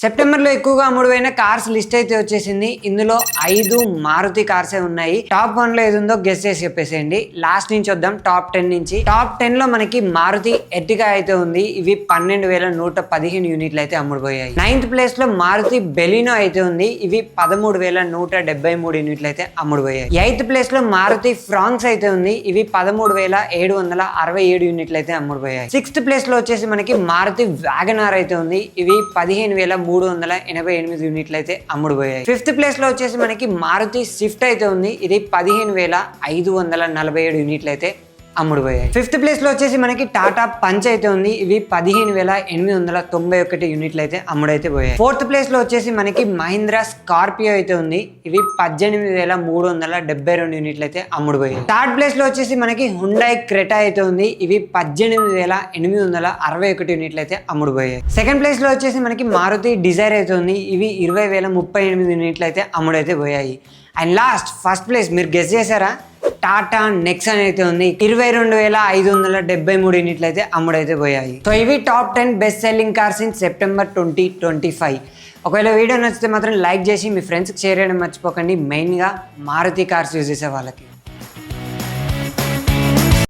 సెప్టెంబర్లో ఎక్కువగా అమ్ముడుపోయిన cars list అయితే వచ్చేసింది. ఇందులో 5 మారుతి కార్సే ఉన్నాయి. టాప్ 1 లో ఏది ఉందో గెస్ చేసి చెప్పేసేయండి. లాస్ట్ నుంచి వద్దాం టాప్ 10 నుంచి. టాప్ 10 లో మనకి మారుతి ఎర్టిగా అయితే ఉంది. ఇవి 12,115 యూనిట్లు అయితే అమ్ముడుపోయాయి. 9th ప్లేస్ లో మారుతి బెలినో అయితే ఉంది. ఇవి 13,173 యూనిట్లు అయితే అమ్ముడుపోయాయి. 8th ప్లేస్ లో మారుతి ఫ్రాంక్స్ అయితే ఉంది. ఇవి 13,767 యూనిట్లు అయితే అమ్ముడుపోయాయి. 6th ప్లేస్ లో వచ్చేసి మనకి మారుతి వ్యాగనార్ అయితే ఉంది. ఇవి 15,388 యూనిట్లు అయితే అమ్ముడుపోయాయి. 5th ప్లేస్ లో వచ్చేసి మనకి మారుతి స్విఫ్ట్ అయితే ఉంది. ఇది 15,547 యూనిట్లు అయితే అమ్ముడుపోయాయి. 5th ప్లేస్ లో వచ్చేసి మనకి టాటా పంచ్ అయితే ఉంది. ఇవి 15,891 యూనిట్లు అయితే అమ్ముడైతే పోయాయి. 4th ప్లేస్ లో వచ్చేసి మనకి మహీంద్రా స్కార్పియో అయితే ఉంది. ఇవి 18,372 యూనిట్లు అయితే అమ్ముడుపోయాయి. 3rd ప్లేస్ లో వచ్చేసి మనకి హుండాయ్ క్రెటా అయితే ఉంది. ఇవి 18,861 యూనిట్లు అయితే అమ్ముడుపోయాయి. 2nd ప్లేస్ లో వచ్చేసి మనకి మారుతి డిజైర్ అయితే ఉంది. ఇవి 20,038 యూనిట్లు అయితే అమ్ముడైతే పోయాయి. అండ్ లాస్ట్ ఫస్ట్ ప్లేస్ మీరు గెస్ చేశారా? టాటా నెక్సాన్ అయితే ఉంది. 22,573 యూనిట్లు అయితే అమ్ముడైతే పోయాయి. సో ఇవి top 10 best selling cars in September 2025. ఒకవేళ వీడియో నచ్చితే మాత్రం లైక్ చేసి మీ ఫ్రెండ్స్కి షేర్ చేయడం మర్చిపోకండి. మెయిన్గా మారుతి కార్స్ యూజ్ చేసే వాళ్ళకి.